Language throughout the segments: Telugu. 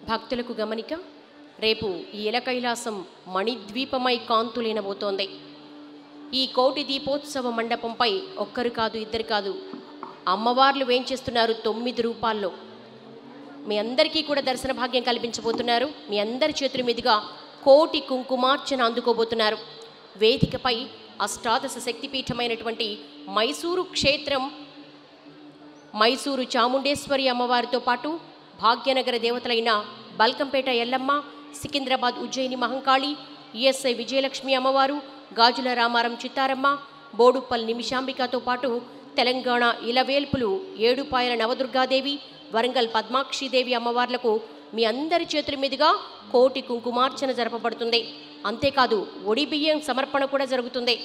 భక్తులకు గమనిక, రేపు ఈ ఇలకైలాసం మణిద్వీపమై కాంతులేనబోతోంది. ఈ కోటి దీపోత్సవ మండపంపై ఒక్కరు కాదు, ఇద్దరు కాదు, అమ్మవార్లు వేంచేస్తున్నారు 9 రూపాల్లో. మీ అందరికీ కూడా దర్శన భాగ్యం కల్పించబోతున్నారు. మీ అందరి చేతుల మీదుగా కోటి కుంకుమార్చన అందుకోబోతున్నారు. వేదికపై అష్టాదశ శక్తిపీఠమైనటువంటి మైసూరు క్షేత్రం, మైసూరు చాముండేశ్వరి అమ్మవారితో పాటు భాగ్యనగర దేవతలైన బల్కంపేట ఎల్లమ్మ, సికింద్రాబాద్ ఉజ్జయిని మహంకాళి, ఈఎస్ఐ విజయలక్ష్మి అమ్మవారు, గాజుల రామారం చిత్తారమ్మ, బోడుప్పల్ నిమిషాంబికతో పాటు తెలంగాణ ఇలవేల్పులు ఏడుపాయల నవదుర్గాదేవి, వరంగల్ పద్మాక్షిదేవి అమ్మవార్లకు మీ అందరి చేతుల మీదుగా కోటి కుంకుమార్చన జరపబడుతుంది. అంతేకాదు ఒడి బియ్యం సమర్పణ కూడా జరుగుతుంది.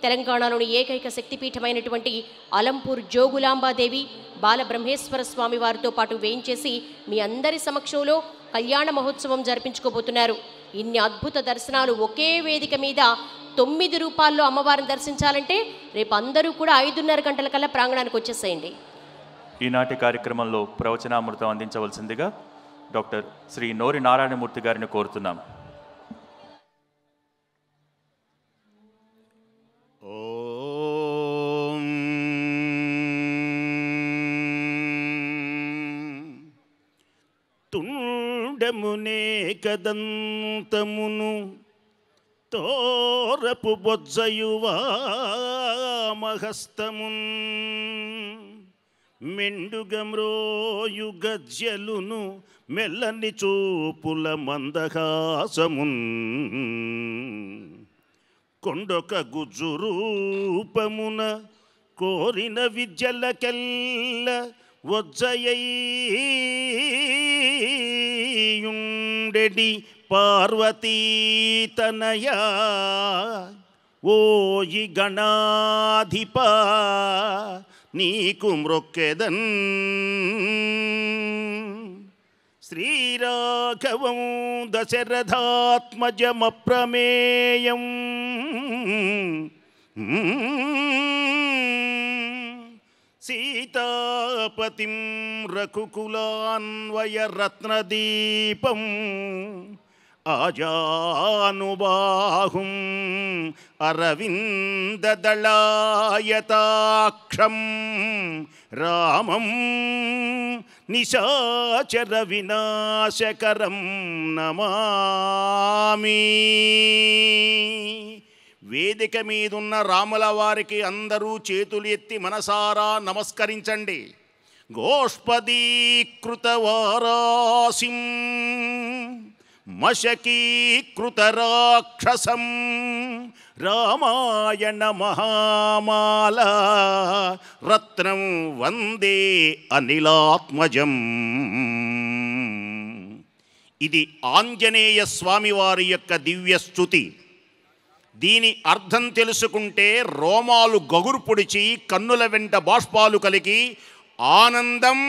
తెలంగాణలోని ఏకైక శక్తిపీఠమైనటువంటి అలంపూర్ జోగులాంబాదేవి, బాలబ్రహ్మేశ్వర స్వామి వారితో పాటు వేయించేసి మీ అందరి సమక్షంలో కళ్యాణ మహోత్సవం జరిపించుకోబోతున్నారు. ఇన్ని అద్భుత దర్శనాలు ఒకే వేదిక మీద 9 రూపాల్లో అమ్మవారిని దర్శించాలంటే రేపు అందరూ కూడా 5:30 గంటల కల్లా ప్రాంగణానికి వచ్చేసేయండి. ఈనాటి కార్యక్రమంలో ప్రవచనామృతం అందించవలసిందిగా డాక్టర్ శ్రీ నోరి నారాయణమూర్తి గారిని కోరుతున్నాం. తుండమునే కదంతమును తోరపు బొజ్జయువామహస్తమున్ మెండుగమ్రోయు గజ్జలును మెల్లని చూపుల మందహాసమున్ కొండొక గుజ్జు రూపమున కోరిన విద్యలకెల్ల వజ్జయుండెడి పార్వతీతనయా ఓయి గణాధిప నీకు మ్రొక్కెదన్ శ్రీరాఘవం దశరథాత్మజమప్రమేయం సీతాపతిం రఘుకులాన్వయ రత్నదీపం ఆజానుబాహుం అరవిందదళాయతాక్షం రామం నిశాచర వినాశకరం నమామి. వేదిక మీదున్న రాముల వారికి అందరూ చేతులు ఎత్తి మనసారా నమస్కరించండి. గోష్పదీకృత వారాసిం మశకీకృత రాక్షసం రామాయణ మహామాల రత్నం వందే అనిలాత్మజం. ఇది ఆంజనేయ స్వామివారి యొక్క దివ్యస్తుతి. దీని అర్థం తెలుసుకుంటే రోమాలు గగురు పొడిచి కన్నుల వెంట బాష్పాలు కలిగి ఆనందం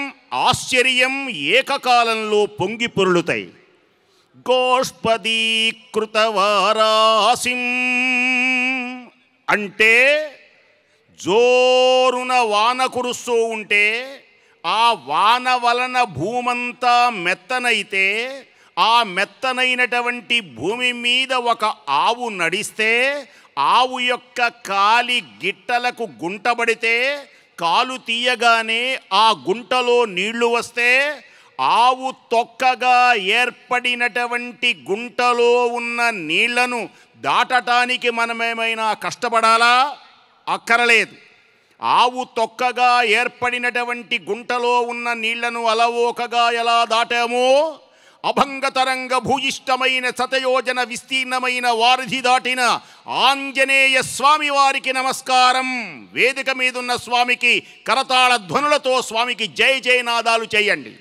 ఆశ్చర్యం ఏకకాలంలో పొంగి పొర్లుతాయి. గోష్పదీకృత వారాసిం అంటే జోరున వాన కురుస్తూ ఉంటే ఆ వాన వలన భూమంతా మెత్తనైతే ఆ మెత్తనైనటువంటి భూమి మీద ఒక ఆవు నడిస్తే ఆవు యొక్క కాలి గిట్టలకు గుంటబడితే కాలు తీయగానే ఆ గుంటలో నీళ్లు వస్తే ఆవు తొక్కగా ఏర్పడినటువంటి గుంటలో ఉన్న నీళ్లను దాటటానికి మనమేమైనా కష్టపడాలా? అక్కరలేదు. ఆవు తొక్కగా ఏర్పడినటువంటి గుంటలో ఉన్న నీళ్లను అలవోకగా ఎలా దాటామో అభంగతరంగ భూయిష్టమైన శతయోజన విస్తీర్ణమైన వారిధి దాటిన ఆంజనేయ స్వామి వారికి నమస్కారం. వేదిక మీదున్న స్వామికి కరతాళ ధ్వనులతో స్వామికి జయ జయనాదాలు చేయండి.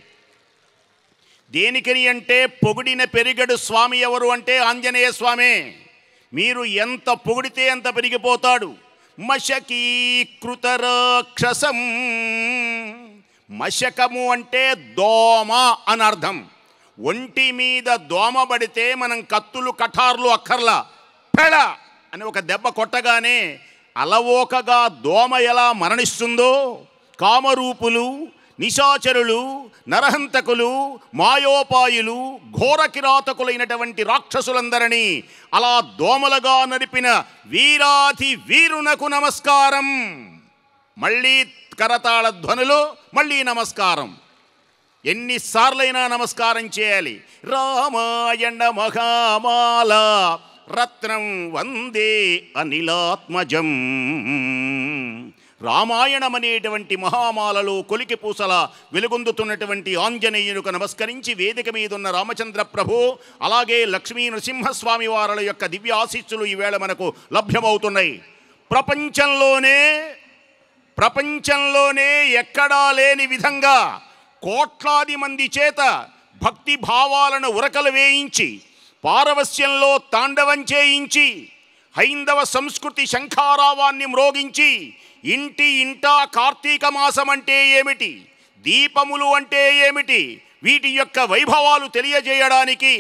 దేనికని అంటే పొగిడిన పెరిగడు స్వామి ఎవరు అంటే ఆంజనేయ స్వామే. మీరు ఎంత పొగిడితే అంత పెరిగిపోతాడు. మశకీకృత రాక్షసం, మశకము అంటే దోమ అని అర్థం. ఒంటి మీద దోమ పడితే మనం కత్తులు కఠార్లు అక్కర్లా, పెళ అని ఒక దెబ్బ కొట్టగానే అలవోకగా దోమ ఎలా మరణిస్తుందో కామరూపులు నిశాచరులు, నరహంతకులు, మాయోపాయులు, ఘోర కిరాతకులైనటువంటి రాక్షసులందరినీ అలా దోమలుగా నడిపిన వీరాధి వీరునకు నమస్కారం. మళ్ళీ కరతాళ ధ్వనులు, మళ్ళీ నమస్కారం. ఎన్నిసార్లైనా నమస్కారం చేయాలి. రామాయణ మహామాల రత్నం వందే అనిలాత్మజం. రామాయణం అనేటువంటి మహామాలలో కొలికి పూసల వెలుగొందుతున్నటువంటి ఆంజనేయునికి నమస్కరించి వేదిక మీద ఉన్న రామచంద్ర ప్రభు, అలాగే లక్ష్మీ నరసింహస్వామి వారుల యొక్క దివ్య ఆశీస్సులు ఈవేళ మనకు లభ్యమవుతున్నాయి. ప్రపంచంలోనే ఎక్కడా లేని విధంగా కోట్లాది మంది చేత భక్తి భావాలను ఉరకలు వేయించి, పారవస్యంలో తాండవం చేయించి, హైందవ సంస్కృతి శంఖారావాన్ని మ్రోగించి, ఇంటా కార్తీక మాసం అంటే ఏమిటి, దీపములు అంటే ఏమిటి, వీటి యొక్క వైభవాలు తెలియజేయడానికి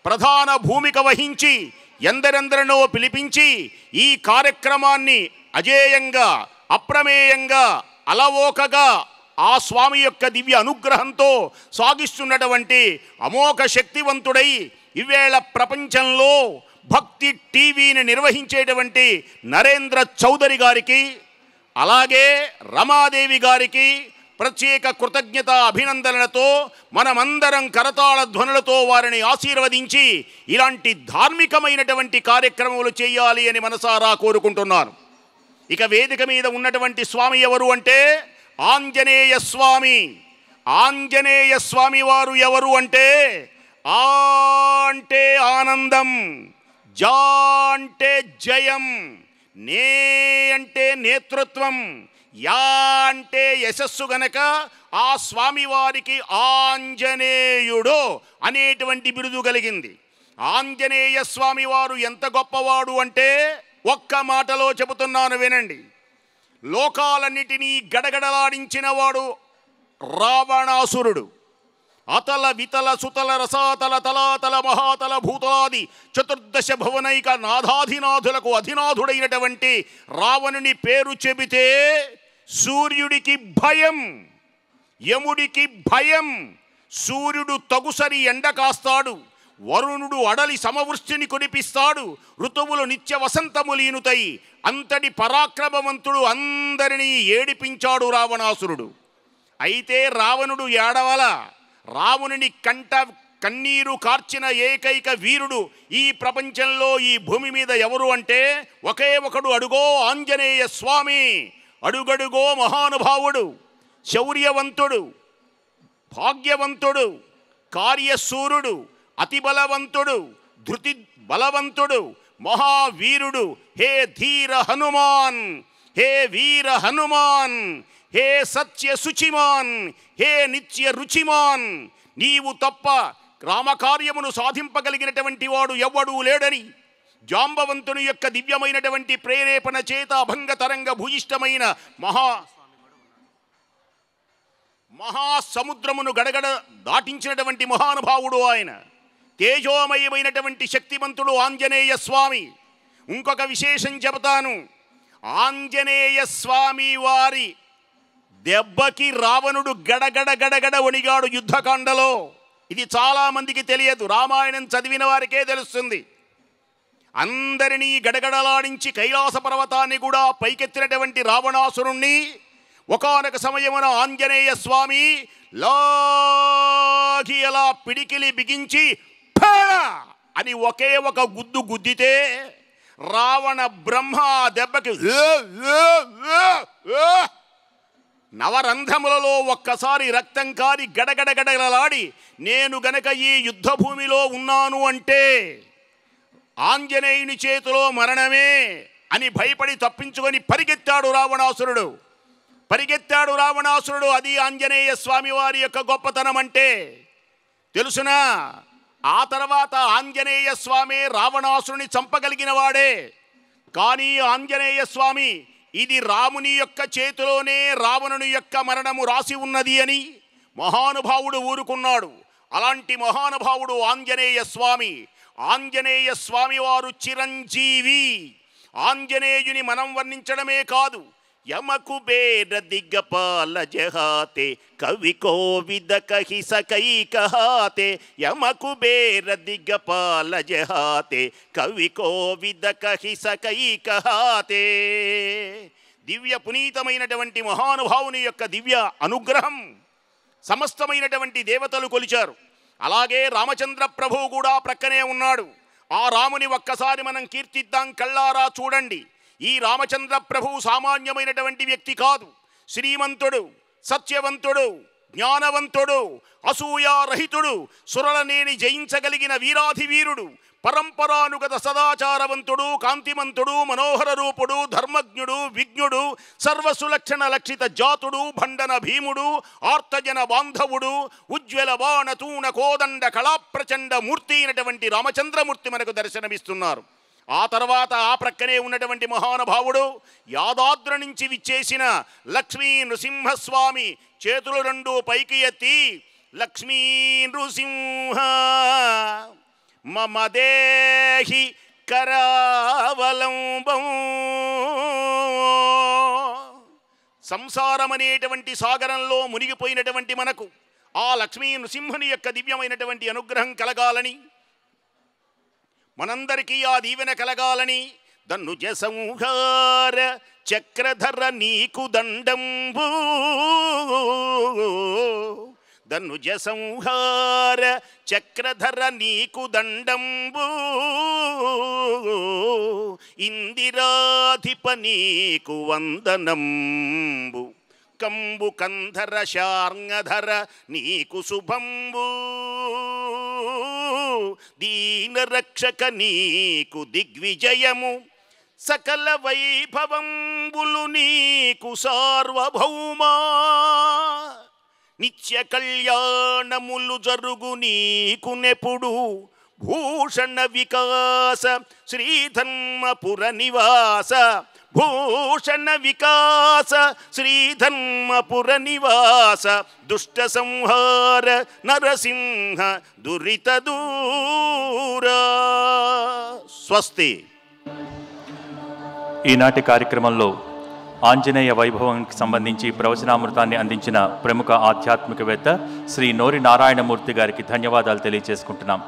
ప్రధాన భూమిక వహించి ఎందరెందరినో పిలిపించి ఈ కార్యక్రమాన్ని అజేయంగా, అప్రమేయంగా, అలవోకగా ఆ స్వామి యొక్క దివ్య అనుగ్రహంతో సాగిస్తున్నటువంటి అమోఘ శక్తివంతుడై ఈవేళ ప్రపంచంలో భక్తి టీవీని నిర్వహించేటువంటి నరేంద్ర చౌదరి గారికి, అలాగే రమాదేవి గారికి ప్రత్యేక కృతజ్ఞత అభినందనలతో మనమందరం కరతాళ ధ్వనులతో వారిని ఆశీర్వదించి ఇలాంటి ధార్మికమైనటువంటి కార్యక్రమాలు చేయాలి అని మనసారా కోరుకుంటున్నాను. ఇక వేదిక మీద ఉన్నటువంటి స్వామి ఎవరు అంటే ఆంజనేయ స్వామి. ఆంజనేయ స్వామి వారు ఎవరు అంటే ఆ అంటే ఆనందం, జా అంటే జయం, నే అంటే నేతృత్వం, యా అంటే యశస్సు గనక ఆ స్వామివారికి ఆంజనేయుడు అనేటువంటి బిరుదు కలిగింది. ఆంజనేయ స్వామి వారు ఎంత గొప్పవాడు అంటే ఒక్క మాటలో చెబుతున్నాను వినండి. లోకాలన్నిటినీ గడగడలాడించినవాడు రావణాసురుడు. అతల వితల సుతల రసాతల తలాతల మహాతల భూతలాది చతుర్దశ భువనైక నాథాధినాథులకు అధినాథుడైనటువంటి రావణుని పేరు చెబితే సూర్యుడికి భయం, యముడికి భయం. సూర్యుడు తగుసరి ఎండ కాస్తాడు, వరుణుడు అడలి సమవృష్టిని కురిపిస్తాడు, ఋతువులు నిత్య వసంతములీనుతాయి. అంతటి పరాక్రమవంతుడు, అందరినీ ఏడిపించాడు రావణాసురుడు. అయితే రావణుడు ఏడవల. రావణుని కన్నీరు కార్చిన ఏకైక వీరుడు ఈ ప్రపంచంలో, ఈ భూమి మీద ఎవరు అంటే ఒకే ఒకడు, అడుగో ఆంజనేయ స్వామి. అడుగడుగో మహానుభావుడు, శౌర్యవంతుడు, భాగ్యవంతుడు, కార్యశూరుడు, అతి బలవంతుడు, ధృతి బలవంతుడు, మహావీరుడు. హే ధీర హనుమాన్, హే వీర హనుమాన్, హే సత్య శుచిమాన్, హే నిత్య రుచిమాన్, నీవు తప్ప రామకార్యమును సాధింపగలిగినటువంటి వాడు ఎవ్వడూ లేడని జాంబవంతుని యొక్క దివ్యమైనటువంటి ప్రేరేపణ చేత అభంగ తరంగ భూయిష్టమైన మహాసముద్రమును గడగడ దాటించినటువంటి మహానుభావుడు ఆయన. తేజోమయమైనటువంటి శక్తివంతుడు ఆంజనేయ స్వామి. ఇంకొక విశేషం చెబుతాను. ఆంజనేయ స్వామి వారి దెబ్బకి రావణుడు గడగడ గడగడ వణిగాడు యుద్ధకాండలో. ఇది చాలామందికి తెలియదు, రామాయణం చదివిన వారికే తెలుస్తుంది. అందరినీ గడగడలాడించి కైలాస పర్వతాన్ని కూడా పైకెత్తినటువంటి రావణాసురుణ్ణి ఒకానొక సమయమున ఆంజనేయ స్వామి లాగి అలా పిడికిలి బిగించి అని ఒకే ఒక గుద్దు గుద్దితే రావణ బ్రహ్మ దెబ్బకి నవరంధ్రములలో ఒక్కసారి రక్తం కారి గడగడగడలాడి, నేను గనక ఈ యుద్ధ భూమిలో ఉన్నాను అంటే ఆంజనేయుని చేతిలో మరణమే అని భయపడి తప్పించుకొని పరిగెత్తాడు రావణాసురుడు. అది ఆంజనేయ స్వామి వారి యొక్క గొప్పతనం అంటే తెలుసునా. ఆ తర్వాత ఆంజనేయ స్వామి రావణాసురుని చంపగలిగిన వాడే. కానీ ఆంజనేయ స్వామి ఇది రాముని యొక్క చేతిలోనే రావణుని యొక్క మరణము రాసి ఉన్నది అని మహానుభావుడు ఊరుకున్నాడు. అలాంటి మహానుభావుడు ఆంజనేయ స్వామి. ఆంజనేయ స్వామి వారు చిరంజీవి. ఆంజనేయుని మనం వర్ణించడమే కాదు, యమకుబేర దిగ్గపాల జహాతే కవి కోవిద కహి సకై కహాతే యమకుబేర దిగ్గపాల జహాతే కవి కోవిద కహి సకై కహాతే. దివ్య పునీతమైనటువంటి మహానుభావుని యొక్క దివ్య అనుగ్రహం సమస్తమైనటువంటి దేవతలు కొలిచారు. అలాగే రామచంద్ర ప్రభువు కూడా ప్రక్కనే ఉన్నాడు. ఆ రాముని ఒక్కసారి మనం కీర్తిద్దాం, కళ్ళారా చూడండి. ఈ రామచంద్ర ప్రభువు సామాన్యమైనటువంటి వ్యక్తి కాదు. శ్రీమంతుడు, సత్యవంతుడు, జ్ఞానవంతుడు, అసూయారహితుడు, సురలనేని జయించగలిగిన వీరాధి వీరుడు, పరంపరానుగత సదాచారవంతుడు, కాంతిమంతుడు, మనోహర రూపుడు, ధర్మజ్ఞుడు, విజ్ఞుడు, సర్వసులక్షణ లక్షిత జాతుడు, భండన భీముడు, ఆర్తజన బాంధవుడు, ఉజ్వల బాణతూణ కోదండ కళాప్రచండ మూర్తి అయినటువంటి రామచంద్రమూర్తి మనకు దర్శనమిస్తున్నారు. ఆ తర్వాత ఆ ప్రక్కనే ఉన్నటువంటి మహానుభావుడు యాదాద్రి నుంచి విచ్చేసిన లక్ష్మీ నృసింహస్వామి చేతులు రెండు పైకి ఎత్తి, లక్ష్మీ నృసింహ మమ దేహి కరావలంబం. సంసారమనేటువంటి సాగరంలో మునిగిపోయినటువంటి మనకు ఆ లక్ష్మీ నృసింహుని యొక్క దివ్యమైనటువంటి అనుగ్రహం కలగాలని, మనందరికీ ఆ దీవెన కలగాలని ధనుజ సంహార చక్రధర నీకు దండంబు, ధనుజ సంహార చక్రధర నీకు దండంబు, ఇందిరాధిప నీకు వందనంబు, కంబు కంధర శార్ంగధర నీకు శుభంబు, దీనరక్షక నీకు దిగ్విజయము, సకల వైభవంబులు నీకు సార్వభౌమా, నిత్య కళ్యాణములు జరుగు నీకు నెప్పుడు, భూషణ వికాస శ్రీధర్మపుర నివాస, భూషణ వికాస శ్రీధర్మపుర నివాస, దుష్ట సంహార నరసింహ దురిత దూరా. స్వస్తి. ఈనాటి కార్యక్రమంలో ఆంజనేయ వైభవానికి సంబంధించి ప్రవచనామృతాన్ని అందించిన ప్రముఖ ఆధ్యాత్మికవేత్త శ్రీ నోరి నారాయణమూర్తి గారికి ధన్యవాదాలు తెలియజేసుకుంటున్నాం.